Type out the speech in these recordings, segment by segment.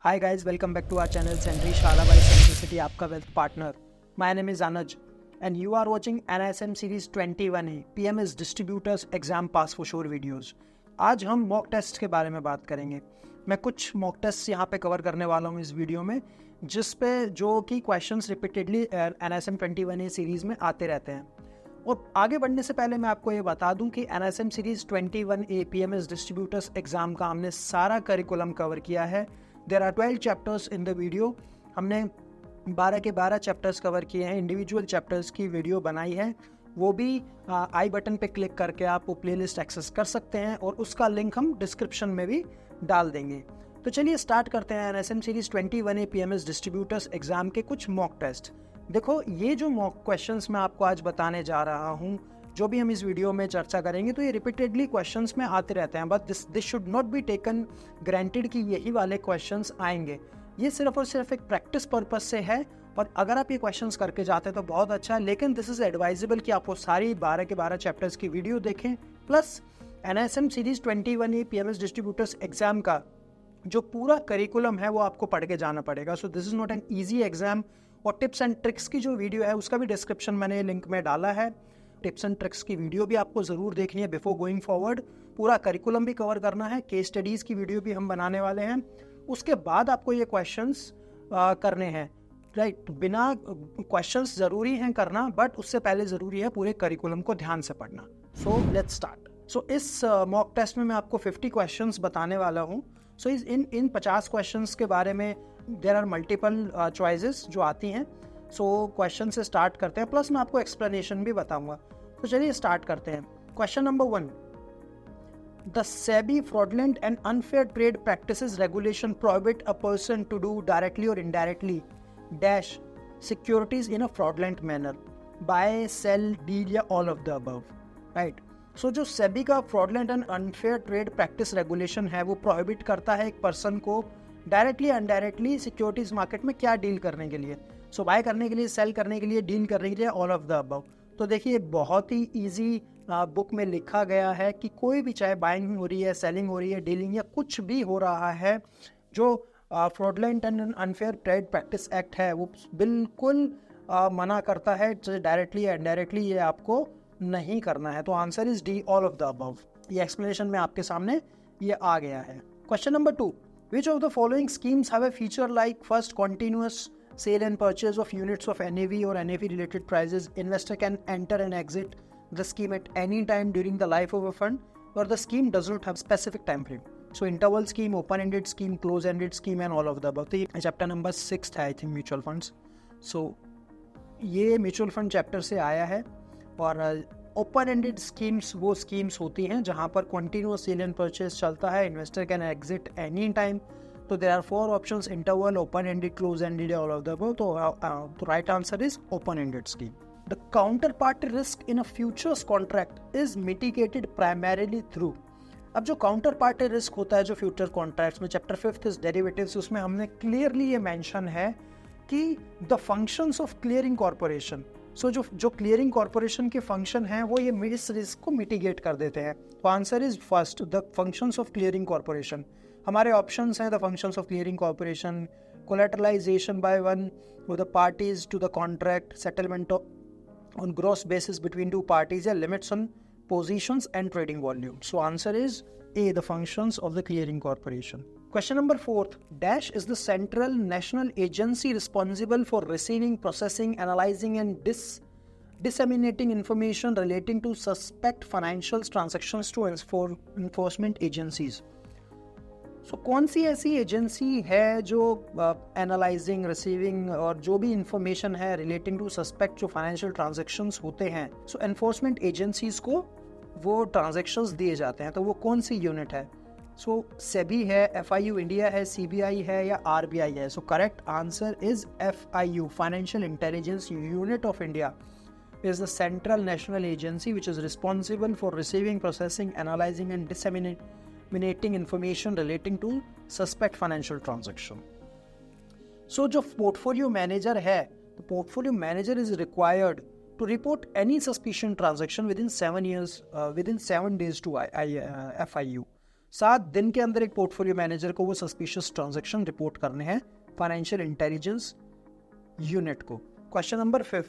Hi guys, welcome back to our channel Sentry Shala by Centricity, आपका wealth partner. My name is Anuj and you are watching NISM Series 21A PMS Distributors Exam Pass for Sure videos. आज हम mock test के बारे में बात करेंगे. मैं कुछ मॉक टेस्ट यहाँ पे कवर करने वाला हूँ इस वीडियो में, जिस पे जो कि questions repeatedly NISM 21A series में आते रहते हैं. और आगे बढ़ने से पहले मैं आपको ये बता दूं कि NISM series 21A PMS distributors exam का हमने सारा करिकुलम कवर किया है. There are 12 chapters in the video. हमने 12 के 12 चैप्टर्स कवर किए हैं. इंडिविजुअल चैप्टर्स की वीडियो बनाई है, वो भी आई बटन पे क्लिक करके आप वो प्लेलिस्ट एक्सेस कर सकते हैं और उसका लिंक हम डिस्क्रिप्शन में भी डाल देंगे. तो चलिए स्टार्ट करते हैं NISM series 21A PMS distributors exam के कुछ मॉक टेस्ट. देखो, ये जो मॉक क्वेश्चंस मैं आपको आज बताने जा रहा हूँ, जो भी हम इस वीडियो में चर्चा करेंगे, तो ये रिपीटेडली क्वेश्चंस में आते रहते हैं. But this should not be taken granted कि यही वाले क्वेश्चंस आएंगे. ये सिर्फ और सिर्फ एक प्रैक्टिस पर्पस से है, और अगर आप ये क्वेश्चंस करके जाते हैं तो बहुत अच्छा है. लेकिन दिस इज़ एडवाइजेबल कि आप वो सारी 12 के 12 चैप्टर्स की वीडियो देखें. Plus NISM series 21A PMS distributors exam का जो पूरा करिकुलम है वो आपको पढ़ के जाना पड़ेगा. So this is not an easy exam. और टिप्स एंड ट्रिक्स की जो वीडियो है उसका भी डिस्क्रिप्शन मैंने लिंक में डाला है. टिप्स एंड ट्रिक्स की वीडियो भी आपको ज़रूर देखनी है बिफोर गोइंग फॉरवर्ड. पूरा करिकुलम भी कवर करना है. केस स्टडीज़ की वीडियो भी हम बनाने वाले हैं. उसके बाद आपको ये क्वेश्चंस करने हैं, राइट. बिना क्वेश्चंस ज़रूरी हैं करना, बट उससे पहले ज़रूरी है पूरे करिकुलम को ध्यान से पढ़ना. So let's start. सो इस मॉक टेस्ट में मैं आपको 50 क्वेश्चंस बताने वाला हूँ. सो इन 50 क्वेश्चंस के बारे में देयर आर मल्टीपल चॉइसेस जो आती हैं. सो क्वेश्चन से स्टार्ट करते हैं, प्लस मैं आपको एक्सप्लेनेशन भी बताऊंगा. तो चलिए स्टार्ट करते हैं. Question number 1. The SEBI fraudulent and unfair trade practices regulation prohibit a person to do directly or indirectly dash securities in a fraudulent manner, buy, sell, deal या all of the above, right. So जो SEBI का fraudulent and unfair trade practice regulation है, वो prohibit करता है एक person को directly अनडायरेक्टली securities market में क्या डील करने के लिए. सो बाय करने के लिए, सेल करने के लिए, डील करने के लिए, ऑल ऑफ द अबव. तो देखिए, बहुत ही इजी बुक में लिखा गया है कि कोई भी, चाहे बाइंग हो रही है, सेलिंग हो रही है, डीलिंग या कुछ भी हो रहा है, जो fraudulent and unfair trade practice act है वो बिल्कुल मना करता है डायरेक्टली या इनडायरेक्टली ये आपको नहीं करना है. तो answer is D, all of the above. ये एक्सप्लेनेशन में आपके सामने ये आ गया है. Question number 2. Which of the following schemes have a feature like first continuous sale and purchase of units of NAV or NAV related prices? Investor can enter and exit the scheme at any time during the life of a fund, or the scheme does not have specific time frame. So interval scheme, open-ended scheme, close-ended scheme and all of the above. तो ये chapter number 6 है I think, mutual funds. सो ये mutual fund chapter से आया है. और open ended schemes वो schemes होती हैं जहां पर कंटिन्यूअस सेल एंड परचेज चलता है. Investor can exit any time. तो there are 4 options: interval, open ended, close ended, all of the above. तो right answer is open ended scheme. The counter party risk in a futures contract is mitigated primarily through. अब जो counter party risk होता है जो future contracts में, chapter 5 is derivatives, उसमें हमने clearly ये मेंशन है कि the functions of clearing corporation. सो जो क्लियरिंग कॉर्पोरेशन के फंक्शन हैं वो ये इस रिस्क को मिटिगेट कर देते हैं. तो answer is first, the functions of clearing corporation. हमारे ऑप्शंस हैं the functions of clearing corporation, collateralisation by one of the parties to the contract, settlement on gross basis between two parties, या limits on positions and trading volume. So answer is A, the functions of the clearing corporation. Question number 4. Dash is the central national agency responsible for receiving, processing, analyzing and disseminating information relating to suspect financial transactions to enforcement agencies. So कौन सी ऐसी agency है जो analysing, receiving और जो भी information है relating to suspect जो financial transactions होते हैं, सो एनफोर्समेंट एजेंसीज को वो ट्रांजेक्शंस दिए जाते हैं. तो वो कौन सी यूनिट है? सो सेबी है, FIU इंडिया है, CBI है या RBI है. सो correct answer is FIU, financial intelligence unit of India is the central national agency which is responsible for receiving, processing, analyzing and disseminating information relating to suspect financial transaction. So जो portfolio manager है, the portfolio manager is required to report any suspicion transaction within 7 days to FIU. 7 दिन के अंदर एक portfolio manager को वो suspicious transaction report करने हैं फाइनेंशियल इंटेलिजेंस यूनिट को। Question number 5,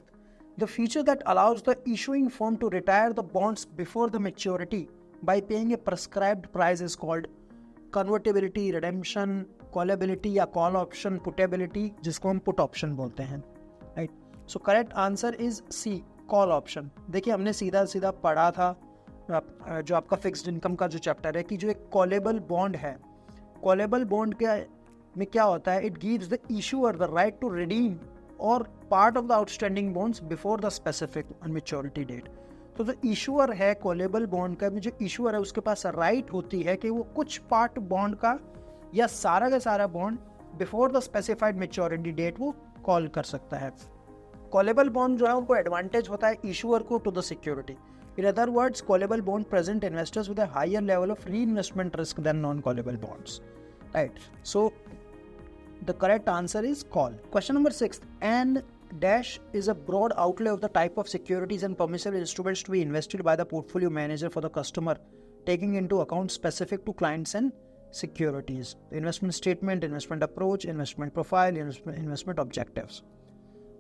the feature that allows the issuing firm to retire the bonds before the maturity by paying a prescribed price is called convertibility, redemption, callability या call option, पुटेबिलिटी, जिसको हम put option बोलते हैं, right. So correct answer is C, call option. देखिए हमने सीधा सीधा पढ़ा था जो आपका फिक्स्ड इनकम का जो चैप्टर है कि जो एक कॉलेबल बॉन्ड है, कॉलेबल बॉन्ड में क्या होता है, it gives the issuer the right to redeem or part of the outstanding bonds before the specific maturity date. तो जो इशूअर है कॉलेबल बॉन्ड का, जो इशूअर है उसके पास राइट होती है कि वो कुछ पार्ट बॉन्ड का या सारा का सारा bond before the specified maturity date वो कॉल कर सकता है। कॉलेबल बॉन्ड जो है उनको एडवांटेज होता है इशूअर को to the security. In other words, callable bond present investors with a higher level of reinvestment risk than non callable bonds, right. So the correct answer is call. Question number 6, and dash is a broad outlay of the type of securities and permissible instruments to be invested by the portfolio manager for the customer, taking into account specific to clients and securities. The investment statement, investment approach, investment profile, investment objectives.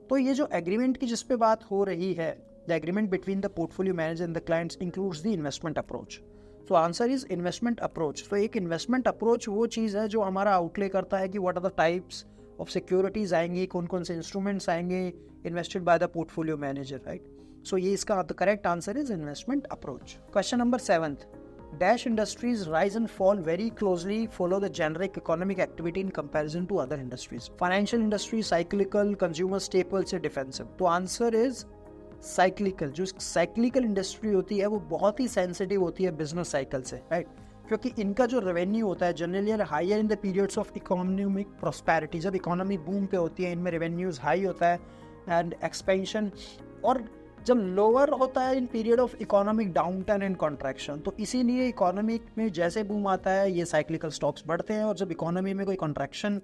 तो ये जो agreement की जिस पे बात हो रही है, the agreement between the portfolio manager and the clients includes the investment approach. तो आंसर इज इन्वेस्टमेंट अप्रोच। तो एक इन्वेस्टमेंट अप्रोच वो चीज़ है जो हमारा आउटले करता है कि what are the types of securities आएंगी, कौन कौन से इंस्ट्रूमेंट्स आएंगे invested by the portfolio manager, right. So ये इसका correct answer is investment approach. Question number 7, dash industries rise and fall very closely follow the generic economic activity in comparison to other industries. Financial industry, cyclical, consumer staples या defensive. तो answer is cyclical. जो cyclical industry होती है वो बहुत ही sensitive होती है business cycle से, राइट, क्योंकि इनका जो रेवेन्यू होता है generally higher in the periods of economic prosperity. जब इकोनॉमी बूम पे होती है इनमें रेवेन्यूज हाई होता है एंड एक्सपेंशन, और जब लोअर होता है in period of economic down turn and contraction. तो इसीलिए इकोनॉमिक में जैसे बूम आता है ये साइक्लिकल स्टॉक्स बढ़ते हैं, और जब इकोनॉमी में कोई कॉन्ट्रैक्शन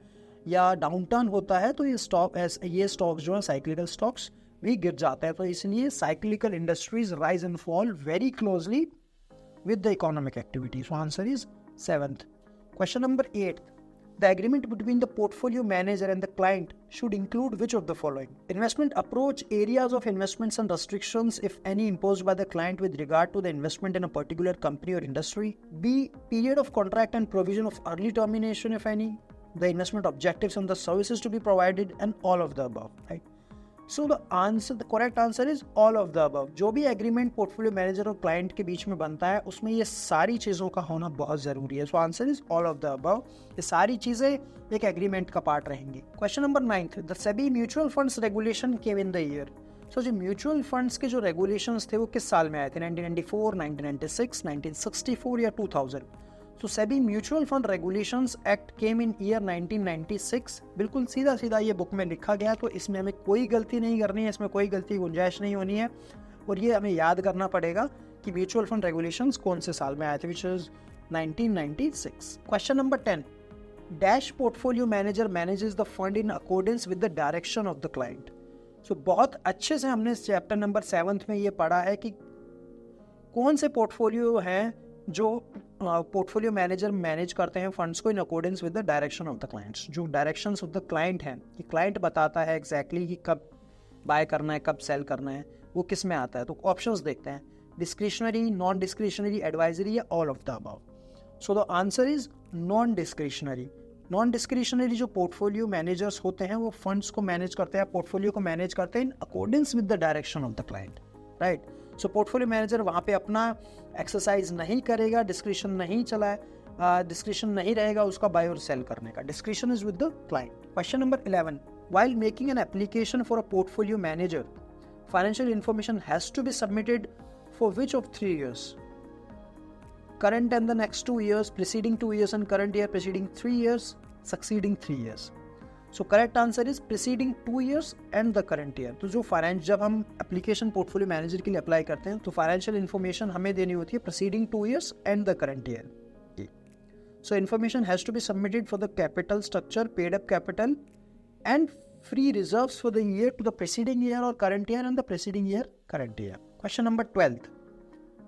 या डाउन टर्न होता है तो ये स्टॉक्स जो है साइक्लिकल स्टॉक्स भी गिर जाता है। तो इसलिए cyclical industries rise and fall very closely with the economic activity. So answer is 7th। Question number 8, the agreement between the portfolio manager and the client should include which of the following? Investment approach, areas of investments and restrictions if any imposed by the client with regard to the investment in a particular company or industry. B, period of contract and provision of early termination if any, the investment objectives and the services to be provided, and all of the above, right? So the correct answer is all of the above. जो भी agreement portfolio manager और client के बीच में बनता है उसमें ये सारी चीज़ों का होना बहुत ज़रूरी है। So answer is all of the above. ये सारी चीज़ें एक एग्रीमेंट का पार्ट रहेंगी। Question number 9, the SEBI mutual funds regulation came in the year. So जो म्यूचुअल फंड्स के जो रेगुलेशंस थे वो किस साल में आए थे? 1994, 1996, 1964 या 2000? तो SEBI mutual fund regulations act came in year 1996। बिल्कुल सीधा सीधा ये बुक में लिखा गया, तो इसमें हमें कोई गलती नहीं करनी है, इसमें कोई गलती गुंजाइश नहीं होनी है, और ये हमें याद करना पड़ेगा कि म्यूचुअल फंड रेगुलेशंस कौन से साल में आए थे, which is 1996। Question number 10, dash portfolio manager manages the fund in accordance with the direction of the client. So बहुत अच्छे से हमने चैप्टर नंबर 7 में ये पढ़ा है कि कौन से पोर्टफोलियो हैं जो पोर्टफोलियो मैनेजर मैनेज करते हैं फंड्स को इन accordance with the direction of the clients. जो डायरेक्शंस ऑफ द क्लाइंट हैं कि क्लाइंट बताता है एग्जैक्टली कि कब बाय करना है, कब सेल करना है, वो किस में आता है। तो ऑप्शंस देखते हैं, डिस्क्रिशनरी, नॉन डिस्क्रिशनरी, एडवाइजरी या all of the above. So the answer is non discretionary. Non discretionary जो पोर्टफोलियो मैनेजर्स होते हैं वो फंड्स को मैनेज करते हैं, पोर्टफोलियो को मैनेज करते हैं इन accordance with the direction of the client, right. So portfolio manager वहाँ पे अपना एक्सरसाइज नहीं करेगा, डिस्क्रिशन नहीं चलाए, डिस्क्रिशन नहीं रहेगा उसका बाय और सेल करने का। Discretion is with the client. Question number 11, while making an application for a portfolio manager, financial information has to be submitted for which of 3 years? Current and the next 2 years, preceding 2 years and current year, preceding 3 years, succeeding 3 years. So correct answer is preceding 2 years and the current year. तो जो जब हम application portfolio manager के लिए apply करते हैं तो financial information हमें देनी होती है preceding 2 years and the current year. So information has to be submitted for the capital structure, paid up capital and free reserves for the year to the preceding year or current year and the preceding year, current year. Question number 12.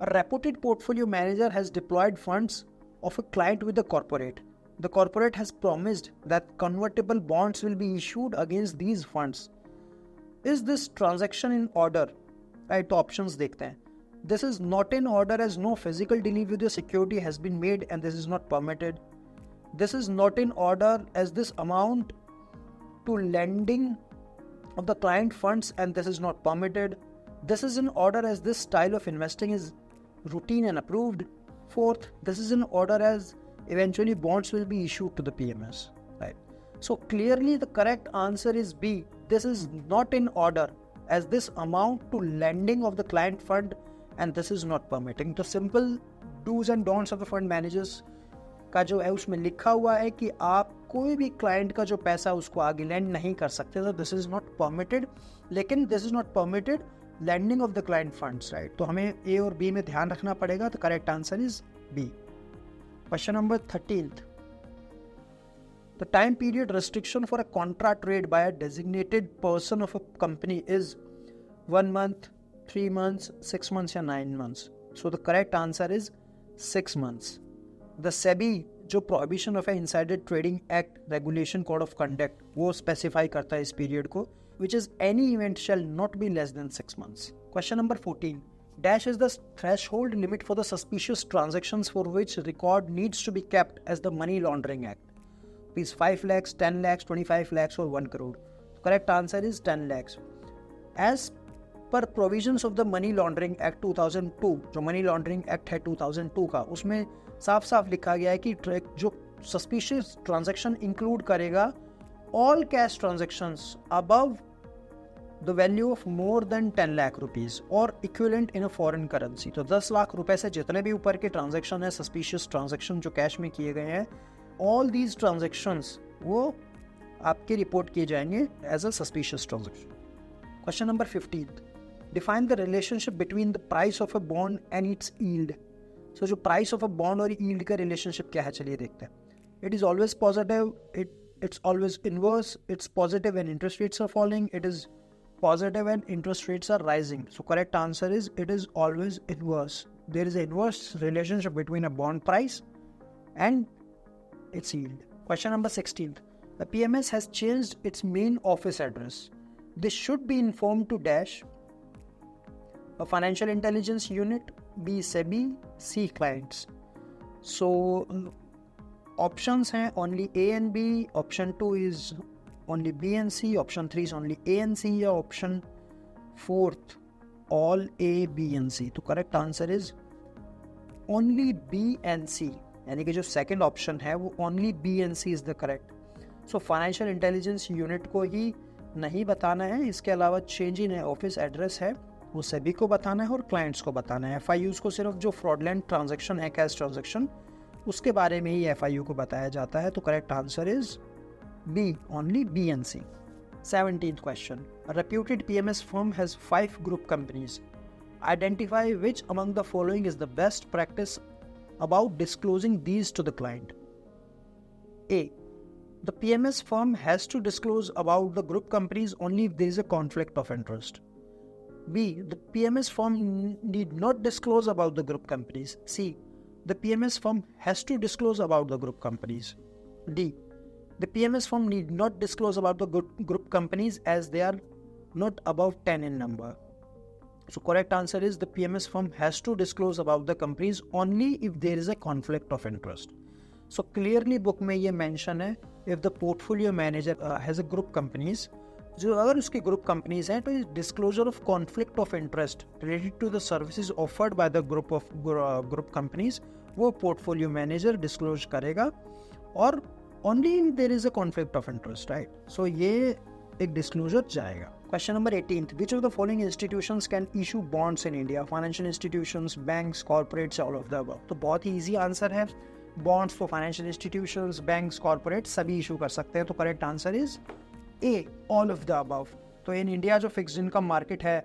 A reputed portfolio manager has deployed funds of a client with a corporate. The corporate has promised that convertible bonds will be issued against these funds. Is this transaction in order? Right, तो options देखते हैं. This is not in order as no physical dealing with the security has been made and this is not permitted. This is not in order as this amount to lending of the client funds and this is not permitted. This is in order as this style of investing is routine and approved. Fourth, this is in order as eventually bonds will be issued to the PMS. Right. So clearly the correct answer is B. This is not in order as this amount to lending of the client fund and this is not permitting. तो simple do's and don'ts of the fund managers का जो है उसमें लिखा हुआ है कि आप कोई भी क्लाइंट का जो पैसा उसको आगे लैंड नहीं कर सकते. तो दिस इज नॉट परमिटेड. लेकिन this is not permitted landing of the client funds. Right, तो हमें ए और बी में ध्यान रखना पड़ेगा. तो correct answer is B. Question number 13th. The time period restriction for a contra trade by a designated person of a company is 1 month, 3 months, 6 months या 9 months. So the correct answer is 6 months. The SEBI जो Prohibition of Insider Trading Act Regulation Code of Conduct वो specify करता है इस period को, which is any event shall not be less than 6 months. Question number 14. Dash is the threshold limit for the suspicious transactions for which record needs to be kept as the Money Laundering Act. Is 5 lakhs, 10 lakhs, 25 lakhs or 1 crore. Correct answer is 10 lakhs. As per provisions of the Money Laundering Act 2002, जो Money Laundering Act है 2002 का, उसमें साफ साफ लिखा गया है कि जो suspicious transaction include करेगा all cash transactions above the value of more than 10 lakh rupees or equivalent in a foreign currency. तो 10 लाख रुपए से जितने भी ऊपर के ट्रांजेक्शन है, suspicious transaction जो कैश में किए गए हैं, all these transactions वो आपके रिपोर्ट किए जाएंगे as a suspicious transaction. Question number 15th. Define the relationship between the price of a bond and its yield. So जो price of a bond और yield का relationship क्या है, चलिए देखते हैं. It is always positive. It's always inverse. It's positive when interest rates are falling. It is positive when interest rates are rising. So correct answer is it is always inverse. There is an inverse relationship between a bond price and its yield. Question number 16th. The PMS has changed its main office address. This should be informed to dash a financial intelligence unit, B SEBI, C clients. So options हैं only A and B. Option 2 is only B and C. Option 3 is only A and C. या option 4th all A, B and C. तो correct answer is only B and C. यानी कि जो second option है वो only B and C is the correct. So financial intelligence unit को ही नहीं बताना है, इसके अलावा चेंज इन ऑफिस एड्रेस है वो सभी को बताना है और क्लाइंट्स को बताना है. FIUs को सिर्फ जो फ्रॉडलेंट ट्रांजेक्शन है, कैश ट्रांजेक्शन, उसके बारे में ही FIU को बताया जाता है. तो correct answer is B, only B and C. 17th question. A reputed PMS firm has 5 group companies. Identify which among the following is the best practice about disclosing these to the client. A. The PMS firm has to disclose about the group companies only if there is a conflict of interest. B. The PMS firm need not disclose about the group companies. C. The PMS firm has to disclose about the group companies. D. The PMS firm need not disclose about the group companies as they are not above 10 in number. So correct answer is the PMS firm has to disclose about the companies only if there is a conflict of interest. So clearly book में ये mention है if the portfolio manager has a group companies, जो अगर उसके group companies हैं तो इस disclosure of conflict of interest related to the services offered by the group companies वो portfolio manager disclose करेगा और only if there is a conflict of interest, right? So ये एक disclosure जाएगा. Question number 18th. Which of the following institutions can issue bonds in India? Financial institutions, banks, corporates, all of the above. तो बहुत ही easy answer है. Bonds for financial institutions, banks, corporates सभी issue कर सकते हैं. तो correct answer is A, all of the above. तो in India जो fixed income market है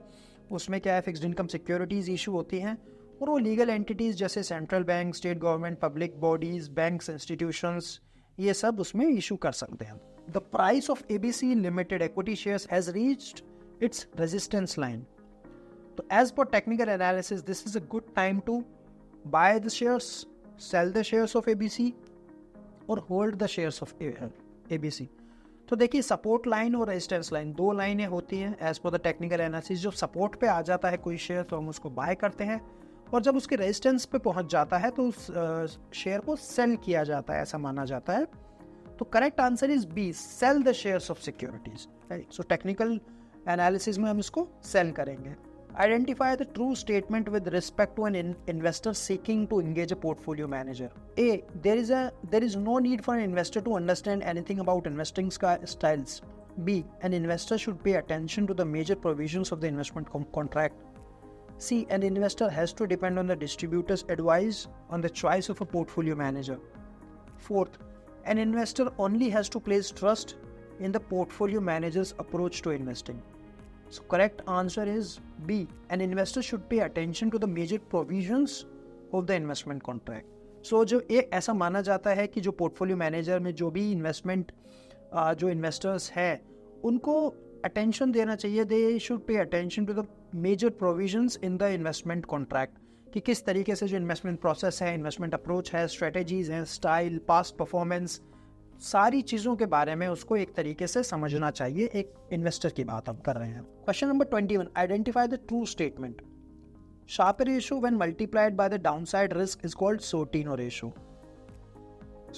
उसमें क्या है, fixed income securities issue होती हैं और वो legal entities जैसे central bank, state government, public bodies, banks, institutions ये सब उसमें issue कर सकते हैं. The price of ABC Limited equity shares has reached its resistance line. So as per technical analysis, this is a good time to buy the shares sell the shares of ABC और hold the shares of ABC। तो देखिए support line और resistance line दो लाइनें होती हैं as per the technical analysis. जो support पे आ जाता है कोई शेयर तो हम उसको बाय करते हैं, और जब उसके रेजिस्टेंस पे पहुंच जाता है तो उस शेयर को सेल किया जाता है, ऐसा माना जाता है। तो correct answer is B, sell the shares of securities, right. So technical analysis में हम इसको सेल करेंगे। Identify the true statement with respect to an investor seeking to engage a portfolio manager. A. There is no need for an investor to understand anything about investing styles. B. An investor should pay attention to the major provisions of the investment contract. C. An investor has to depend on the distributor's advice on the choice of a portfolio manager. Fourth, an investor only has to place trust in the portfolio manager's approach to investing. So correct answer is B. An investor should pay attention to the major provisions of the investment contract. So जो एक ऐसा माना जाता है कि जो portfolio manager में जो भी इन्वेस्टमेंट जो इन्वेस्टर्स हैं उनको अटेंशन देना चाहिए। They should pay attention to the major provisions in the investment contract, कि किस तरीके से जो इन्वेस्टमेंट प्रोसेस है, इन्वेस्टमेंट अप्रोच है, स्ट्रेटेजीज हैं, स्टाइल, पास्ट परफॉर्मेंस, सारी चीज़ों के बारे में उसको एक तरीके से समझना चाहिए। एक इन्वेस्टर की बात हम कर रहे हैं। Question number 21, identify the true statement. Sharpe ratio when multiplied by the downside risk is called Sortino ratio.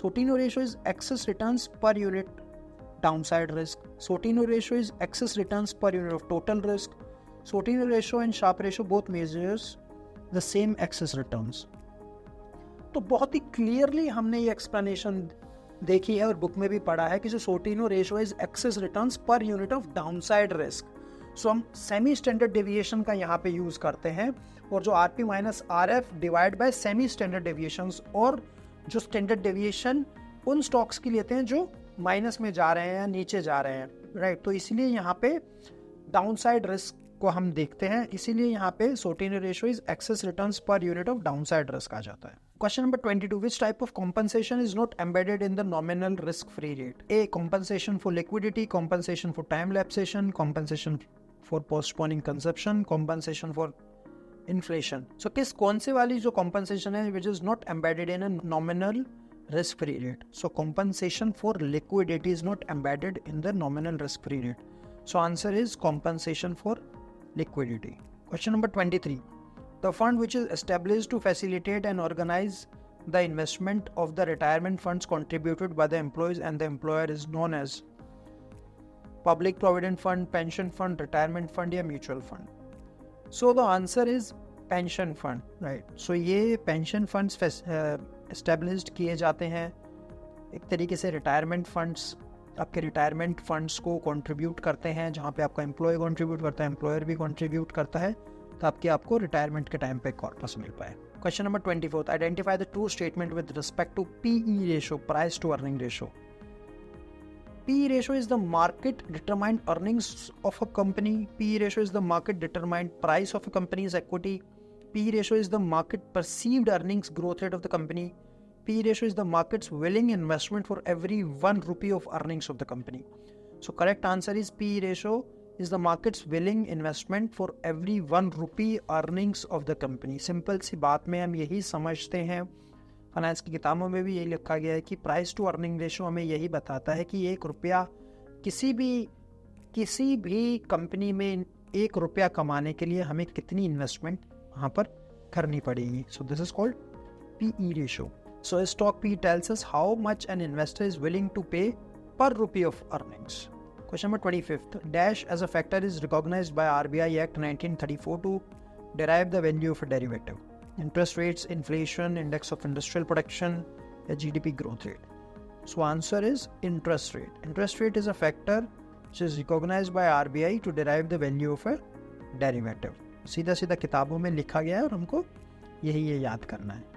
Sortino ratio is excess returns per unit downside risk. Sortino ratio is excess returns per unit of total risk. Sortino ratio and Sharpe ratio both measures the same excess returns. तो बहुत ही clearly हमने ये explanation देखी है और book में भी पढ़ा है कि जो Sortino ratio is excess returns per unit of downside risk. So हम सेमी स्टैंडर्ड डेविएशन का यहाँ पे यूज करते हैं, और जो RP minus RF divide by semi standard deviations, और जो स्टैंडर्ड डेविएशन उन स्टॉक्स की लेते हैं जो माइनस में जा रहे हैं या नीचे जा रहे हैं, राइट। तो इसीलिए यहाँ पे डाउनसाइड रिस्क को हम देखते हैं, इसीलिए यहाँ पे Sortino ratio is excess returns per unit of downside risk आ जाता है। Question number 22. Which type of compensation is not embedded in the nominal risk-free rate? A. Compensation for liquidity, compensation for time lapsation, compensation for postponing consumption, compensation for inflation. So कौन से वाली जो compensation है which is not embedded in a nominal risk-free rate? So compensation for liquidity is not embedded in the nominal risk-free rate. So answer is compensation for liquidity. Question number 23. The fund which is established to facilitate and organize the investment of the retirement funds contributed by the employees and the employer is known as Public Provident Fund, Pension Fund, Retirement Fund या Mutual Fund. So the answer is Pension Fund, right? So ये pension funds established किए जाते हैं एक तरीके से retirement funds, आपके retirement funds को contribute करते हैं, जहाँ पे आपका employee contribute करता है, employer भी contribute करता है, ताकि आपको रिटायरमेंट के टाइम पे कॉर्पस मिल पाए। Question number 24, identify the true statement with respect to PE ratio, price to earning ratio. PE ratio is the market determined earnings of a company. PE ratio is the market determined price of a company's equity. PE ratio is the market perceived earnings growth rate of the company. PE ratio is the market's willing investment for every 1 rupee of earnings of the company. So correct answer is PE ratio is the market's willing investment for every 1 rupee earnings of the company. Simple सी बात में हम यही समझते हैं, finance की किताबों में भी यही लिखा गया है कि प्राइस टू अर्निंग रेशियो हमें यही बताता है कि 1 रुपया किसी भी कंपनी में 1 रुपया कमाने के लिए हमें कितनी इन्वेस्टमेंट वहाँ पर करनी पड़ेगी। So this is called PE ratio. So stock PE tells us how much an investor is willing to pay per rupee of earnings. Question number 25. Dash as a factor is recognized by RBI Act 1934 to derive the value of a derivative. Interest rates, inflation, index of industrial production, या GDP growth rate. So answer is interest rate. Interest rate is a factor which is recognized by RBI to derive the value of a derivative. सीधा सीधा किताबों में लिखा गया है और हमको यही ये याद करना है।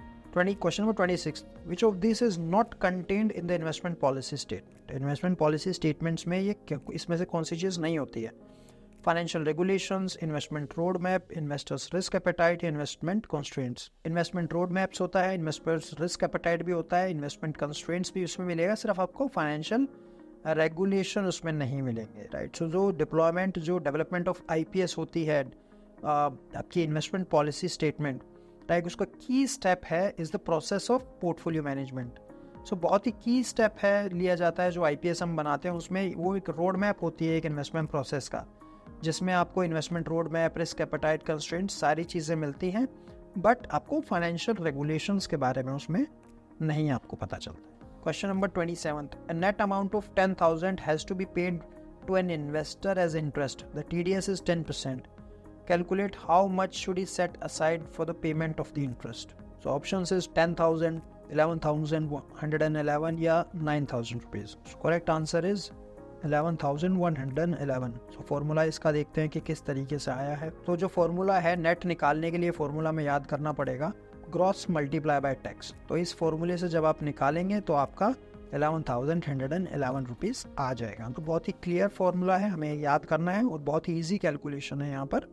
Question number 26. Which of these is not contained in the investment policy statement? Investment policy statements में इसमें से कौन सी चीज़ नहीं होती है? Financial regulations, investment roadmap, investors risk appetite, investment constraints. Investment roadmaps होता है, investors risk appetite भी होता है, investment constraints भी उसमें मिलेगा, सिर्फ आपको financial regulation उसमें नहीं मिलेंगे, right? So जो deployment, जो development of IPS होती है आपकी investment policy statement, राइट। उसका की स्टेप है is the process of portfolio management. So बहुत ही की स्टेप है, लिया जाता है जो आईपीएस हम बनाते हैं उसमें। वो एक रोड मैप होती है एक इन्वेस्टमेंट प्रोसेस का, जिसमें आपको investment road map, risk appetite, constraints सारी चीज़ें मिलती हैं, बट आपको फाइनेंशियल रेगुलेशंस के बारे में उसमें नहीं आपको पता चलता। Question number 27, a net amount of 10,000 has to be paid to an investor as interest. The TDS is 10%. Calculate how much should he set aside for the payment of the interest. So options is 10,000, 11,111 या 9,000 rupees. So correct answer is 11,111. So formula इसका देखते हैं कि किस तरीके से आया है। तो जो फॉर्मूला है नेट निकालने के लिए, फॉर्मूला में याद करना पड़ेगा ग्रॉस मल्टीप्लाई बाय टैक्स। तो इस फॉर्मूले से जब आप निकालेंगे तो आपका 11,111 रुपीज़ आ जाएगा। तो बहुत ही क्लियर फॉर्मूला है, हमें याद करना है और बहुत ही ईजी कैलकुलेशन है, यहाँ पर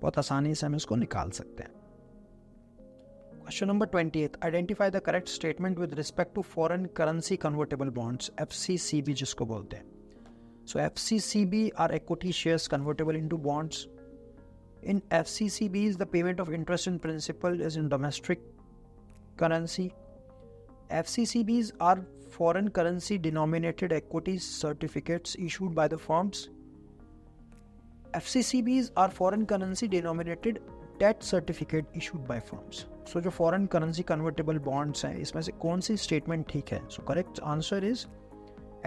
बहुत आसानी से हम इसको निकाल सकते हैं। Question number 28, identify the correct statement with respect to foreign currency convertible bonds, FCCB जिसको बोलते हैं। So FCCB are equity shares convertible into bonds. In FCCBs, the payment of interest and principal is in domestic currency. FCCBs are foreign currency denominated equity certificates issued by the firms. FCCBs are foreign currency denominated debt certificate issued by firms. So जो foreign currency convertible bonds हैं, इसमें से कौन सी statement ठीक है? So correct answer is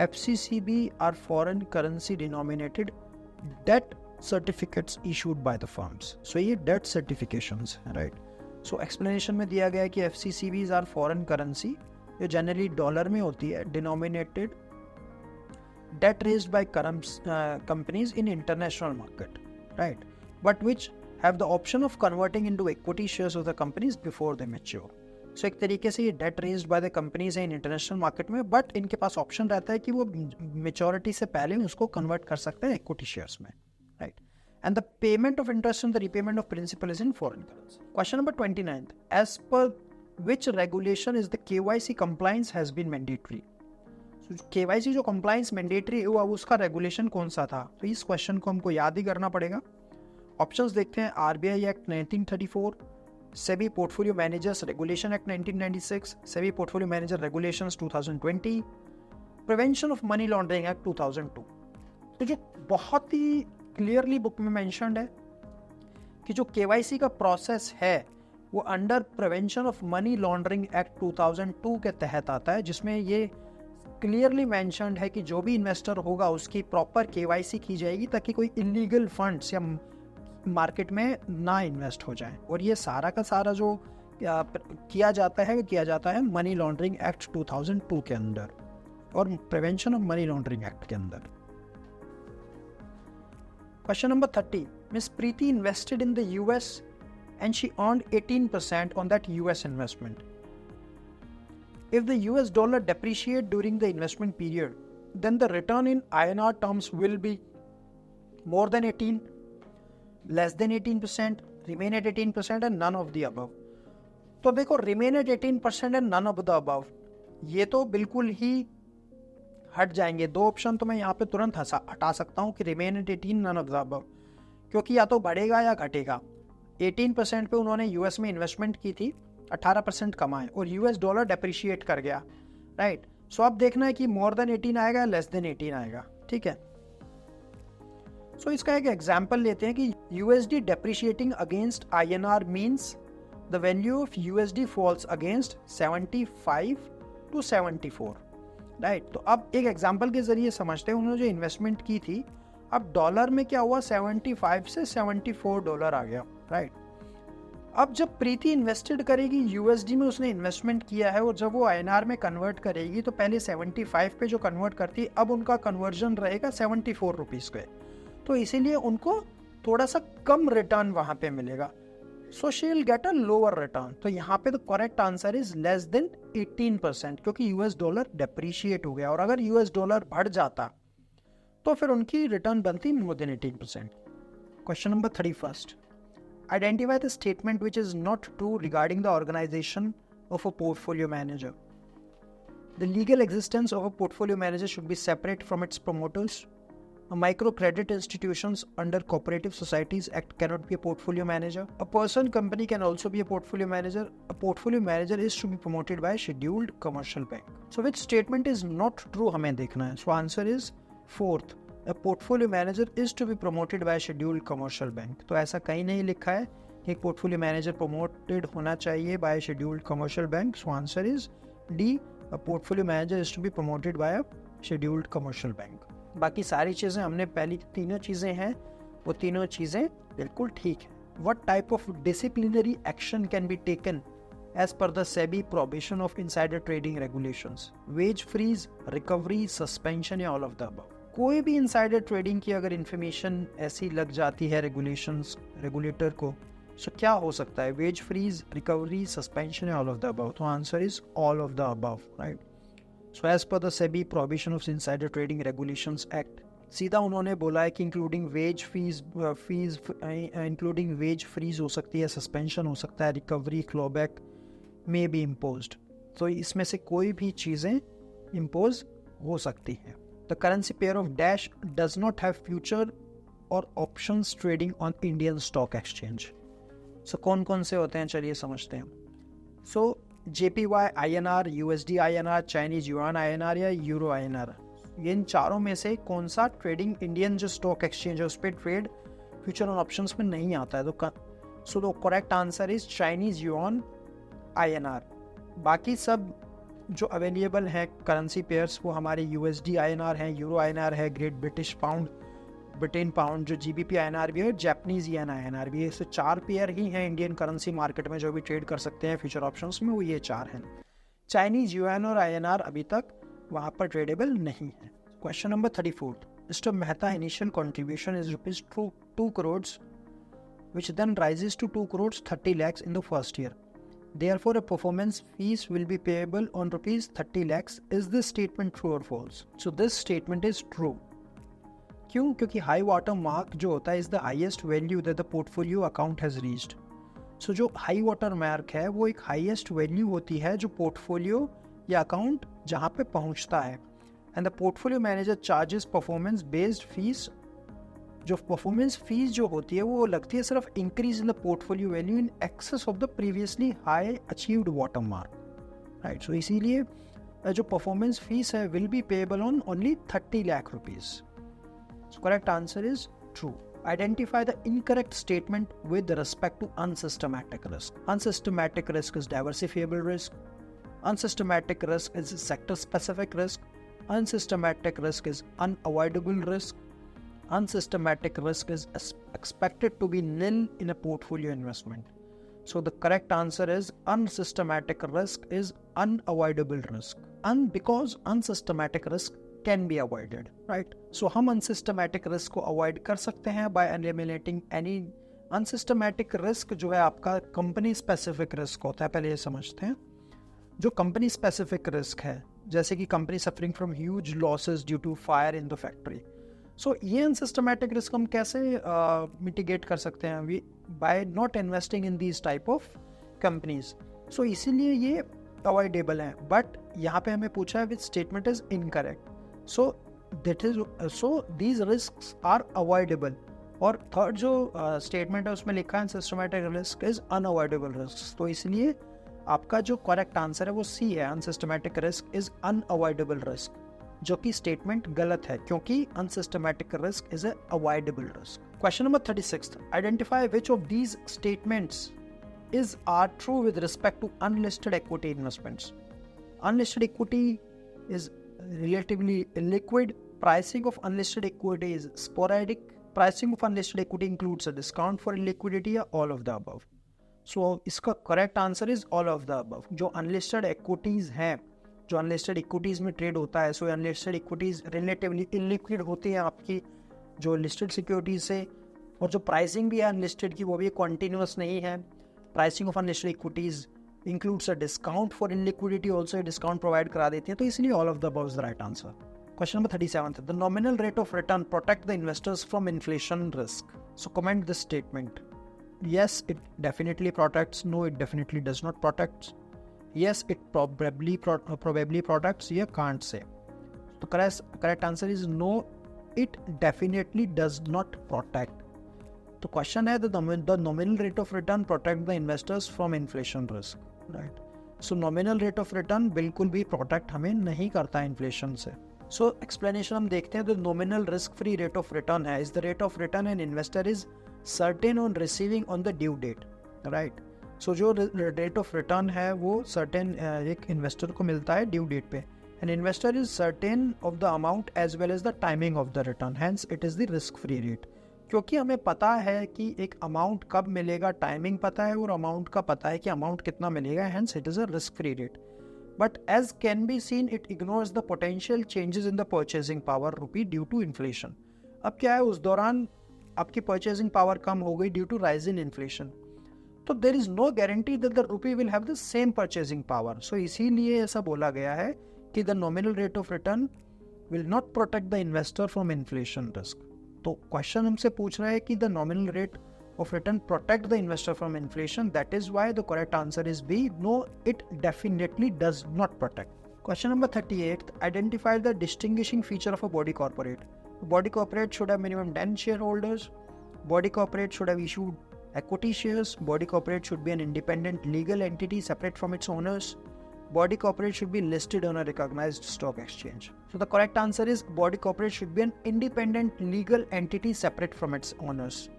FCCB are foreign currency denominated debt certificates issued by the firms. So ये debt certifications है, right? So explanation में दिया गया है कि FCCBs are foreign currency, जो generally डॉलर में होती है, denominated debt raised by companies in international market, right? But which have the option of converting into equity shares of the companies before they mature. So एक तरीके से ये debt raised by the companies है in international market में, but इनके पास option रहता है कि वो maturity से पहले उसको convert कर सकते हैं equity shares में, right? And the payment of interest and the repayment of principal is in foreign currency. Question number 29, as per which regulation is the KYC compliance has been mandatory? So KYC जो compliance mandatory हुआ उसका regulation कौन सा था? तो इस question को हमको याद ही करना पड़ेगा। Options देखते हैं, RBI Act 1934, SEBI Portfolio Managers Regulation Act 1996, SEBI Portfolio Manager Regulations 2020, Prevention of Money Laundering Act 2002। तो जो बहुत ही क्लियरली बुक में मेंशन्ड है कि जो केवाईसी का प्रोसेस है वो under prevention of money laundering act 2002 के तहत आता है, जिसमें ये क्लियरली मेंशन्ड है कि जो भी इन्वेस्टर होगा उसकी प्रॉपर केवाईसी की जाएगी ताकि कोई इलीगल फंड्स या मार्केट में ना इन्वेस्ट हो जाए। और ये सारा का सारा जो किया जाता है मनी लॉन्ड्रिंग एक्ट 2002 के अंदर और prevention of money laundering act के अंदर। Question number 30. Miss Preeti invested in the US and she earned 18% on that US investment. If the US dollar depreciates during the investment period, then the return in INR terms will be more than 18, less than 18%, remain at 18% and none of the above. तो देखो remain at 18% and none of the above, ये तो बिल्कुल ही हट जाएंगे। दो option तो मैं यहाँ पे तुरंत हटा सकता हूँ कि remain at 18 none of the above, क्योंकि या तो बढ़ेगा या घटेगा। 18% पे उन्होंने यूएस में इन्वेस्टमेंट की थी, 18% कमाए और यूएस डॉलर डेप्रिशिएट कर गया, राइट। सो अब देखना है कि मोर देन 18 आएगा या लेस देन 18 आएगा, ठीक है। सो इसका एक एग्जाम्पल लेते हैं कि USD depreciating against INR means the value of USD falls against 75 to 74, right. तो अब एक एग्जांपल के जरिए समझते हैं, उन्होंने जो इन्वेस्टमेंट की थी अब डॉलर में क्या हुआ, 75 से 74 डॉलर आ गया, राइट। अब जब प्रीति इन्वेस्टेड करेगी यूएसडी में, उसने इन्वेस्टमेंट किया है और जब वो INR में कन्वर्ट करेगी तो पहले 75 पे जो कन्वर्ट करती है अब उनका कन्वर्जन रहेगा 74 रुपीज़ पे, तो इसीलिए उनको थोड़ा सा कम रिटर्न वहाँ पे मिलेगा। So she will get a lower return. तो यहाँ पे the correct answer is less than 18%, क्योंकि यूएस डॉलर डेप्रीशिएट हो गया और अगर यूएस डॉलर बढ़ जाता तो फिर उनकी रिटर्न बनती more than 18%। Question number 31, identify the statement which is not true regarding the organisation of a portfolio manager. The legal existence of a portfolio manager should be separate from its promoters. Microcredit institutions under Cooperative Societies Act cannot be a portfolio manager. A person company can also be a portfolio manager. A portfolio manager is to be promoted by a scheduled commercial bank. So which statement is not true हमें देखना है. So answer is fourth. A portfolio manager is to be promoted by a scheduled commercial bank. तो ऐसा कहीं नहीं लिखा है कि एक portfolio manager promoted होना चाहिए by a scheduled commercial bank. So answer is D. A portfolio manager is to be promoted by a scheduled commercial bank. बाकी सारी चीज़ें हमने पहली तीनों चीज़ें हैं वो तीनों चीज़ें बिल्कुल ठीक है. What type of disciplinary action can be taken as per the SEBI prohibition of insider trading regulations? Wage freeze, recovery, suspension या all of the above? कोई भी insider trading की अगर information ऐसी लग जाती है regulator को, so क्या हो सकता है? Wage freeze, recovery, suspension या all of the above? तो answer is all of the above, right? So as per the SEBI prohibition of insider trading regulations act, सीधा उन्होंने बोला है कि इंक्लूडिंग वेज फ्रीज हो सकती है, सस्पेंशन हो सकता है, recovery, clawback may be imposed. तो इसमें से कोई भी चीज़ें इम्पोज हो सकती हैं. The currency pair of dash does not have future or options trading on Indian stock exchange. So कौन कौन से होते हैं चलिए समझते हैं. So JPY INR, USD INR, Chinese yuan INR या यूरो INR, इन चारों में से कौन सा ट्रेडिंग इंडियन जो स्टॉक एक्सचेंज है उस पर ट्रेड फ्यूचर और ऑप्शंस में नहीं आता है. तो so the correct answer is Chinese yuan INR. बाकी सब जो अवेलेबल है करेंसी पेयर्स वो हमारे USD INR हैं, यूरो INR है, great British pound, Britain pound, जो GBP INR भी है, जापानीज येन INR भी है. इससे 4 पेयर ही हैं इंडियन करेंसी मार्केट में जो भी ट्रेड कर सकते हैं फ्यूचर ऑप्शंस में, वो ये 4 हैं. चाइनीज युआन और INR अभी तक वहाँ पर ट्रेडेबल नहीं है. Question number 34. Mister Mehta initial contribution is ₹2 crore which then rises to 2 crore 30 lakhs in the first year. Therefore, a performance fees will be payable on ₹30 lakhs. Is this statement true or false? So this statement is true. क्यों? क्योंकि high water mark जो होता है is the highest value that the portfolio account has reached. So जो high water mark है वो एक highest value होती है जो पोर्टफोलियो या अकाउंट जहाँ पे पहुँचता है. And the portfolio manager charges performance based fees. जो परफॉर्मेंस फीस जो होती है वो लगती है सिर्फ increase in the portfolio value in excess of the previously high achieved water mark, right. So इसीलिए जो परफॉर्मेंस फीस है will be payable on only 30 lakh rupees. So correct answer is true. Identify the incorrect statement with respect to unsystematic risk. Unsystematic risk is diversifiable risk. Unsystematic risk is sector-specific risk. Unsystematic risk is unavoidable risk. Unsystematic risk is expected to be nil in a portfolio investment. So the correct answer is unsystematic risk is unavoidable risk. And because unsystematic risk can be avoided, right? So हम unsystematic risk को avoid कर सकते हैं by eliminating any unsystematic risk. जो है आपका company specific risk होता है, पहले ये समझते हैं. जो company specific risk है जैसे कि company suffering from huge losses due to fire in the factory. So ये unsystematic risk हम कैसे mitigate कर सकते हैं? By not investing in these type of companies. So इसीलिए ये avoidable है. But यहाँ पे हमें पूछा है which statement is incorrect. So these risks are avoidable. और थर्ड जो स्टेटमेंट है उसमें लिखा है systematic risk is unavoidable risk. तो इसलिए आपका जो करेक्ट आंसर है वो सी है, unsystematic risk is unavoidable risk, जो कि स्टेटमेंट गलत है क्योंकि unsystematic risk is avoidable risk. Question number 36. Identify which of these statements is are true with respect to unlisted equity investments. Unlisted equity is relatively illiquid. Pricing of unlisted equity is sporadic. Pricing of unlisted equity includes a discount for illiquidity or all of the above. So इसका correct answer is all of the above. जो unlisted equities हैं, जो unlisted equities में trade होता है, so unlisted equities relatively illiquid होती हैं आपकी जो listed securities से, और जो pricing भी है unlisted की वो भी continuous नहीं है. Pricing of unlisted equities includes a discount for illiquidity, also a discount provide करा देती है. तो इसलिए all of the above is the right answer. Question number 37. The nominal rate of return protect the investors from inflation risk. So comment this statement. Yes, it definitely protects. No, it definitely does not protect. Yes, it probably protects. You can't say. The correct answer is no, it definitely does not protect. तो question है the nominal rate of return protect the investors from inflation risk, right? So nominal rate of return बिल्कुल भी protect हमें नहीं करता inflation से. So explanation हम देखते हैं. The nominal risk free rate of return है is the rate of return an investor is certain on receiving on the due date, right? So जो rate of return है वो certain एक investor को मिलता है due date पे. An investor is certain of the amount as well as the timing of the return. Hence, it is the risk-free rate. क्योंकि हमें पता है कि एक अमाउंट कब मिलेगा, टाइमिंग पता है और अमाउंट का पता है कि अमाउंट कितना मिलेगा. Hence, it is a risk-free rate. But as can be seen, it ignores the potential changes in the purchasing power rupee due to inflation. अब क्या है, उस दौरान आपकी purchasing power कम हो गई due to rise in inflation. तो there is no guarantee that the rupee will have the same purchasing power. So इसीलिए ऐसा बोला गया है कि the nominal rate of return will not protect the investor from inflation risk. तो question हमसे पूछ रहा है कि the nominal rate of return protect the investor from inflation. That is why the correct answer is B. No, it definitely does not protect. Question number 38. Identify the distinguishing feature of a body corporate. A body corporate should have minimum 10 shareholders. Body corporate should have issued equity shares. Body corporate should be an independent legal entity separate from its owners. Body corporate should be listed on a recognized stock exchange. So the correct answer is body corporate should be an independent legal entity separate from its owners.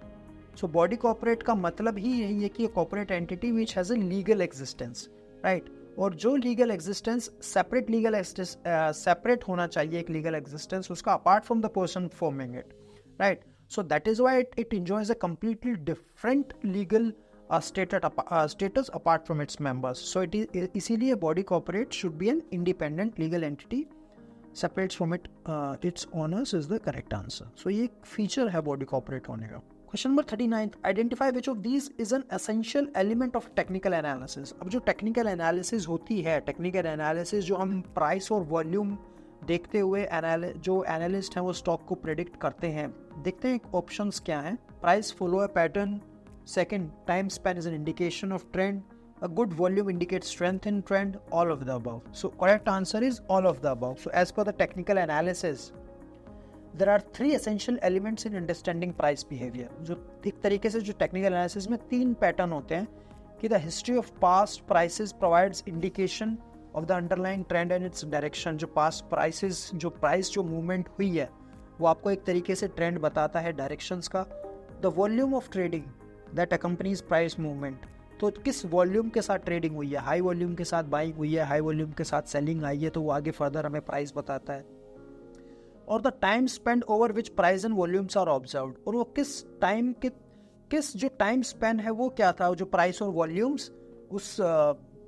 So body corporate का मतलब ही यही है कि corporate entity which has a legal existence, right? और जो legal existence separate होना चाहिए एक legal existence उसका apart from the person forming it, right? So that is why it enjoys a completely different legal status apart from its members. So it is इसीलिए body corporate should be an independent legal entity separates from its owners is the correct answer. So ये feature है body corporate होने का. Question number 39. Identify which of these is an essential element of technical analysis. अब जो technical analysis होती है, technical analysis जो हम price और volume देखते हुए जो analyst हैं वो stock को predict करते हैं. देखते हैं options क्या हैं. Price follow a pattern. Second, time span is an indication of trend. A good volume indicates strength in trend. All of the above. So correct answer is all of the above. So as per the technical analysis, there are three essential elements in understanding price behavior. जो एक तरीके से जो technical analysis में तीन pattern होते हैं कि the history of past prices provides indication of the underlying trend and its direction. जो past prices जो price जो movement हुई है वो आपको एक तरीके से trend बताता है directions का. The volume of trading that accompanies price movement. तो किस वॉल्यूम के साथ ट्रेडिंग हुई है, हाई वॉल्यूम के साथ बाइंग हुई है, हाई वॉल्यूम के साथ सेलिंग आई है तो वो आगे फर्दर हमें प्राइस बताता है. और the time spend over which price and volumes are observed, और वो किस जो टाइम स्पेन है वो क्या था जो प्राइस और वॉल्यूम्स उस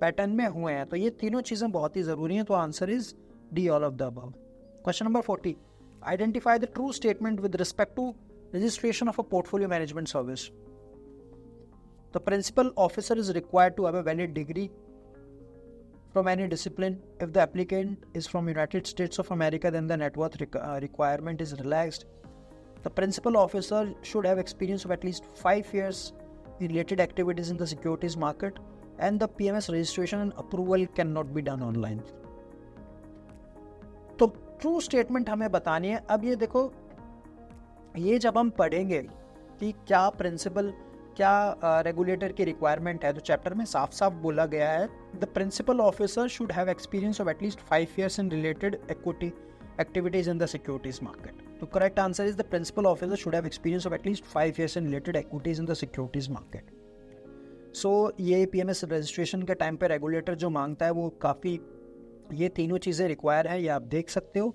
पैटर्न में हुए हैं. तो ये तीनों चीज़ें बहुत ही ज़रूरी हैं. तो answer is D all of the above. Question number 40. Identify the true statement with respect to registration of a portfolio management service. The principal officer is required to have a valid degree from any discipline. If the applicant is from United States of America, then the net worth requirement is relaxed. The principal officer should have experience of at least 5 years in related activities in the securities market, and the PMS registration and approval cannot be done online. तो true statement हमें बतानी है. अब ये देखो, ये जब हम पढ़ेंगे कि क्या प्रिंसिपल क्या रेगुलेटर की रिक्वायरमेंट है तो चैप्टर में साफ साफ बोला गया है the principal officer should have experience of at least 5 years in related equity activities in the securities market. तो correct answer is the principal officer should have experience of at least 5 years in related equities in the securities market. So ये PMS registration के time पे regulator जो मांगता है वो काफ़ी ये तीनों चीज़ें रिक्वायर है, ये आप देख सकते हो.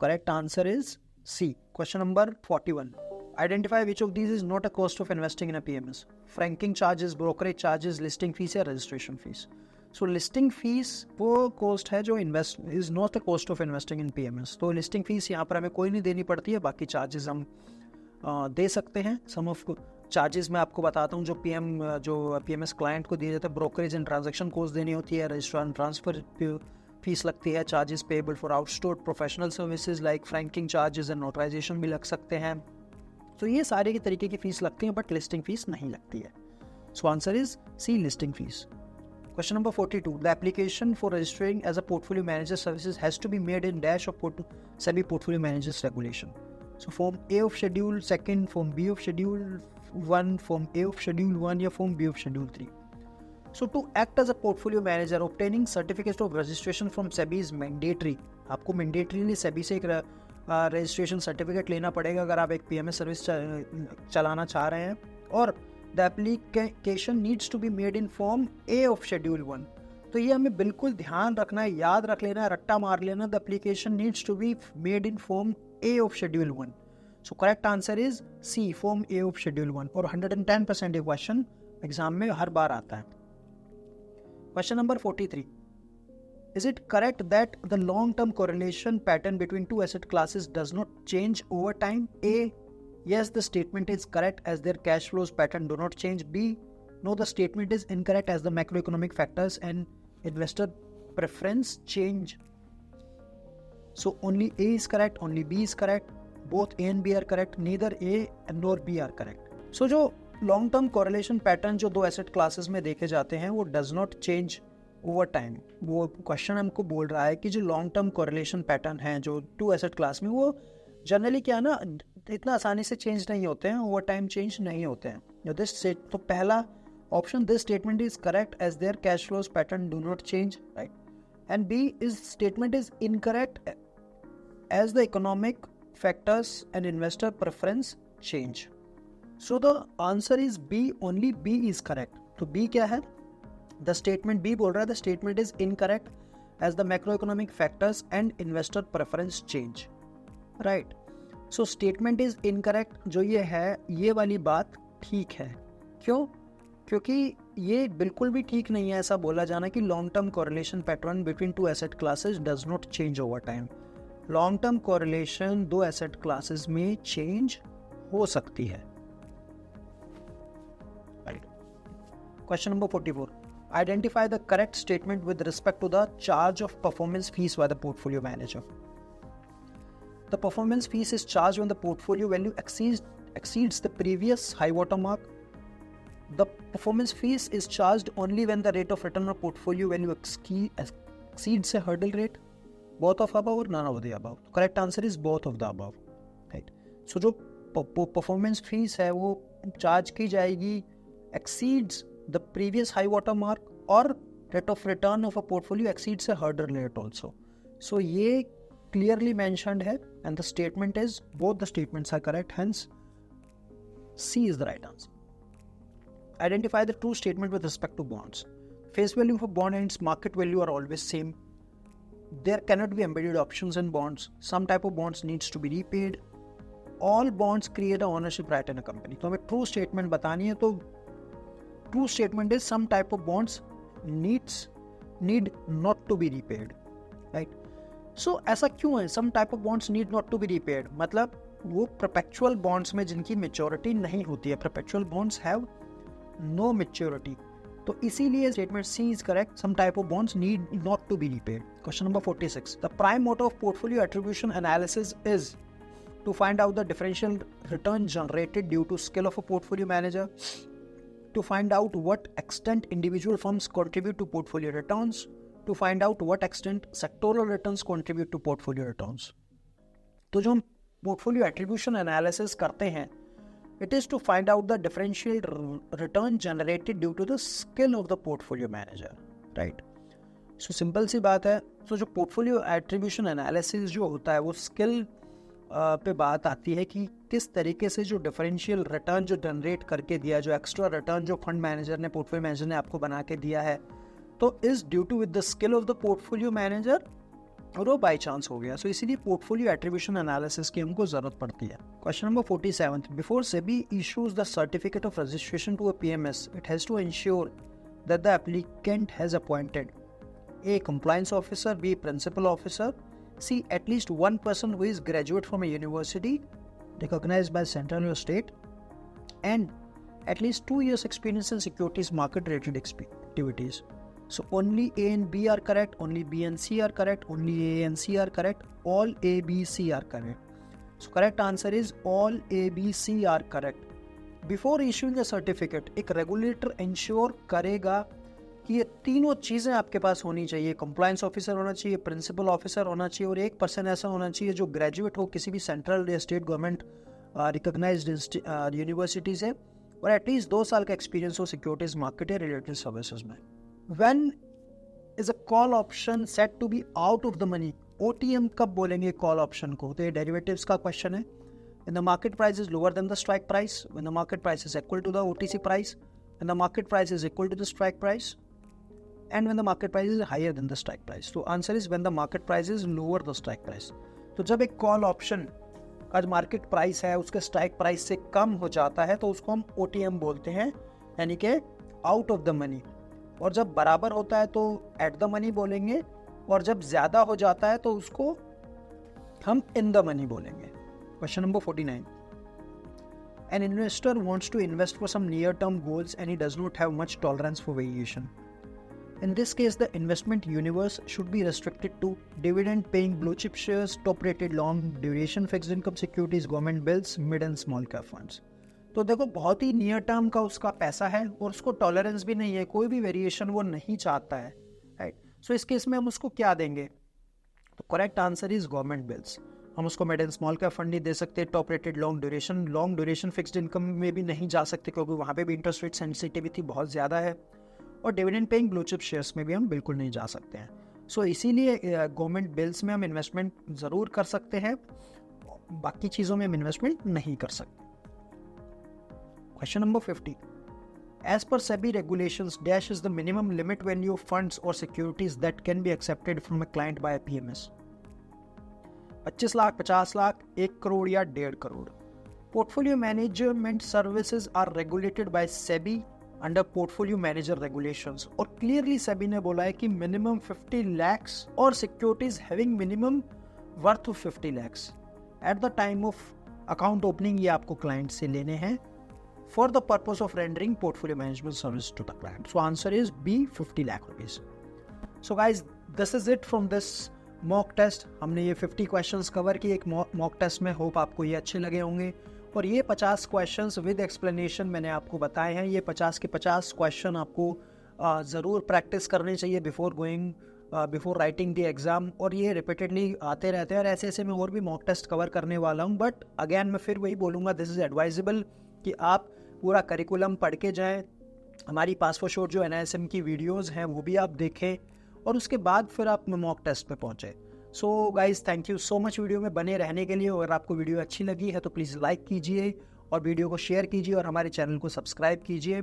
Correct answer is C. Question number 41. Identify which of these is not a cost of investing in a PMS. Franking charges, brokerage charges, listing fees या registration fees. So listing fees वो cost है जो is not a cost of investing in PMS. तो listing fees यहाँ पर हमें कोई नहीं देनी पड़ती है, बाकी charges हम दे सकते हैं. Some of charges मैं आपको बताता हूँ जो PMS client को दिए जाते हैं. brokerage and transaction cost देनी होती है, registrar and transfer फीस लगती है, charges payable for outsourced professional services like franking charges and notarization भी लग सकते हैं. तो ये सारे के तरीके की फीस लगती हैं बट लिस्टिंग फीस नहीं लगती है. So answer is C, listing fees. Question number 42. The application for registering as a portfolio manager services has to be made in dash of SEBI portfolio managers regulation. So form A of schedule 2, form B of schedule 1, form A of schedule 1 या form B of schedule 3. So to act as a portfolio manager, obtaining certificate of registration from SEBI is mandatory. आपको mandatorily SEBI से एक registration certificate लेना पड़ेगा अगर आप एक PMS service चलाना चाह रहे हैं. और the application needs to be made in form A of schedule 1. तो ये हमें बिल्कुल ध्यान रखना है, याद रख लेना है, रट्टा मार लेना. The application needs to be made in form A of schedule 1. So correct answer is C, form A of schedule 1. और 110% ये question एग्जाम में हर बार आता है. Question number 43. Is it correct that the long-term correlation pattern between two asset classes does not change over time? A. Yes, the statement is correct as their cash flows pattern do not change. B. No, the statement is incorrect as the macroeconomic factors and investor preference change. So only A is correct, only B is correct. Both A and B are correct. Neither A nor B are correct. So जो long term correlation pattern जो दो asset classes में देखे जाते हैं वो does not change over time. वो question हमको बोल रहा है कि जो लॉन्ग टर्म कोरिलेशन पैटर्न है जो टू एसेट क्लास में वो जनरली क्या ना इतना आसानी से चेंज नहीं होते हैं, ओवर टाइम चेंज नहीं होते हैं. तो पहला option this statement is correct as their cash flows pattern do not change, right. And B is statement is incorrect as the economic factors and investor preference change. So the answer is B, only B is correct. तो B क्या है? The statement B बोल रहा है the statement is incorrect as the macroeconomic factors and investor preference change. Right. So statement is incorrect जो ये है ये वाली बात ठीक है. क्यों? क्योंकि ये बिल्कुल भी ठीक नहीं है ऐसा बोला जाना कि long term correlation pattern between two asset classes does not change over time. Long term correlation दो asset classes में change हो सकती है. Question number 44. Identify the correct statement with respect to the charge of performance fees by the portfolio manager. The performance fees is charged when the portfolio value exceeds the previous high water mark. The performance fees is charged only when the rate of return of portfolio value exceeds a hurdle rate. Both of above or none of the above? Correct answer is both of the above. Right. So जो performance fees है वो charge की जाएगी exceeds the previous high water mark or rate of return of a portfolio exceeds a hurdle rate also. So ये clearly mentioned है and the statement is both the statements are correct, hence C is the right answer. Identify the true statement with respect to bonds. Face value of a bond and its market value are always same. There cannot be embedded options in bonds. Some type of bonds needs to be repaid. All bonds create a ownership right in a company. तो हमें true statement बतानी है तो true statement is some type of bonds need not to be repaid, right. So ऐसा क्यों है some type of bonds need not to be repaid? मतलब वो perpetual bonds में जिनकी maturity नहीं होती है, perpetual bonds have no maturity. तो इसीलिए statement C is correct, some type of bonds need not to be repaid. Question number 46. The prime motto of portfolio attribution analysis is to find out the differential return generated due to skill of a portfolio manager, to find out what extent individual firms contribute to portfolio returns, to find out what extent sectoral returns contribute to portfolio returns. तो जो हम portfolio attribution analysis करते हैं, it is to find out the differential return generated due to the skill of the portfolio manager, right? So simple सी बात है. तो जो portfolio attribution analysis जो होता है वो skill पे बात आती है कि किस तरीके से जो डिफरेंशियल रिटर्न जो जनरेट करके दिया, जो एक्स्ट्रा रिटर्न जो फंड मैनेजर ने पोर्टफोलियो मैनेजर ने आपको बना के दिया है, तो is due to with the skill of the portfolio manager और वो बाई चांस हो गया. सो इसीलिए पोर्टफोलियो एट्रीब्यूशन एनालिसिस की हमको जरूरत पड़ती है. Question number 47. Before SEBI issues the certificate of registration to a PMS, it has to ensure that the applicant has appointed A. compliance officer, B. principal officer, C. at least one person who is graduate from a university recognized by central or state, and at least 2 years experience in securities market related activities. So only A and B are correct, only B and C are correct, only A and C are correct, all A, B, C are correct. So correct answer is all A, B, C are correct. Before issuing a certificate, एक regulator ensure करेगा कि ये तीनों चीज़ें आपके पास होनी चाहिए। Compliance officer होना चाहिए, प्रिंसिपल ऑफिसर होना चाहिए, और एक पर्सन ऐसा होना चाहिए जो ग्रेजुएट हो किसी भी सेंट्रल या स्टेट गवर्नमेंट रिकॉग्नाइज्ड यूनिवर्सिटी से, और एटलीस्ट 2 साल का एक्सपीरियंस हो सिक्योरिटीज मार्केट या रिलेटेड सर्विसेज में। When is a call option set to be out of the money, OTM कब बोलेंगे कॉल ऑप्शन को? तो ये डेरिवेटिव्स का क्वेश्चन है। When the market price is lower than the strike price, when the market price is equal to the OTC price, when the market price is equal to the strike price, and when the market price is higher than the strike price. So answer is when the market price is lower the strike price. तो जब एक call option का जो market price है उसके strike price से कम हो जाता है तो उसको हम OTM बोलते हैं, यानी कि आउट ऑफ द मनी। और जब बराबर होता है तो एट द मनी बोलेंगे, और जब ज़्यादा हो जाता है तो उसको हम इन द मनी बोलेंगे। Question number 49. An investor wants to invest for some near-term goals and he does not have much tolerance for variation. In this case, the investment universe should be restricted to dividend-paying blue-chip shares, top-rated long-duration fixed income securities, government bills, mid and small cap funds. तो देखो बहुत ही near term का उसका पैसा है और उसको tolerance भी नहीं है, कोई भी वेरिएशन वो नहीं चाहता है, राइट। सो इस केस में हम उसको क्या देंगे? तो correct answer is government bills. हम उसको mid and small cap fund नहीं दे सकते, top rated long duration fixed income में भी नहीं जा सकते क्योंकि वहाँ पे भी इंटरेस्ट रेट सेंसिटिविटी बहुत ज़्यादा है, और dividend paying blue chip shares में भी हम बिल्कुल नहीं जा सकते हैं। सो इसीलिए गवर्नमेंट बिल्स में हम इन्वेस्टमेंट ज़रूर कर सकते हैं, बाकी चीज़ों में हम इन्वेस्टमेंट नहीं कर सकते। Question number 50. As per SEBI regulations, dash is the minimum limit value of funds or securities that can be accepted from a client by a PMS. 25 lakh, 50 lakh, 1 crore या 1.5 crore. Portfolio management services are regulated by SEBI under portfolio manager regulations, और clearly SEBI ने बोला है कि minimum 50 lakhs और securities having minimum worth of 50 lakhs at the time of account opening ये आपको client से लेने हैं for the purpose of rendering portfolio management service to the client. So answer is B, 50 lakh rupees. So guys, this is it from this mock test. हमने ये 50 questions cover किए एक mock test में। Hope आपको ये अच्छे लगे होंगे, और ये 50 questions with explanation मैंने आपको बताए हैं। ये 50 के 50 question आपको ज़रूर प्रैक्टिस करने चाहिए बिफोर राइटिंग द एग्ज़ाम, और ये रिपीटेडली आते रहते हैं, और ऐसे ऐसे मैं और भी मॉक टेस्ट कवर करने वाला हूँ। बट अगेन मैं फिर वही बोलूँगा, दिस इज़ एडवाइजेबल कि आप पूरा करिकुलम पढ़ के जाएँ, हमारी पास फॉर श्योर जो NISM की वीडियोज़ हैं वो भी आप देखें, और उसके बाद फिर आप मॉक टेस्ट पे पहुँचे। So guys, thank you so much video में बने रहने के लिए। अगर आपको वीडियो अच्छी लगी है तो प्लीज़ लाइक कीजिए और वीडियो को शेयर कीजिए और हमारे चैनल को सब्सक्राइब कीजिए।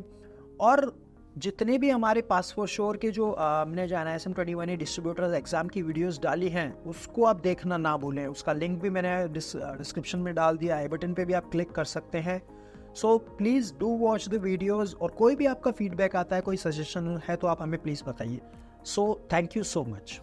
और जितने भी हमारे पास फॉर श्योर के जो हमने जो NISM 21A डिस्ट्रीब्यूटर्स एग्ज़ाम की वीडियोस डाली हैं उसको आप देखना ना भूलें। उसका लिंक भी मैंने डिस्क्रिप्शन में डाल दिया, आई बटन पे भी आप क्लिक कर सकते हैं। So please do watch the videos, और कोई भी आपका फीडबैक आता है, कोई सजेशन है तो आप हमें प्लीज़ बताइए। So thank you so much.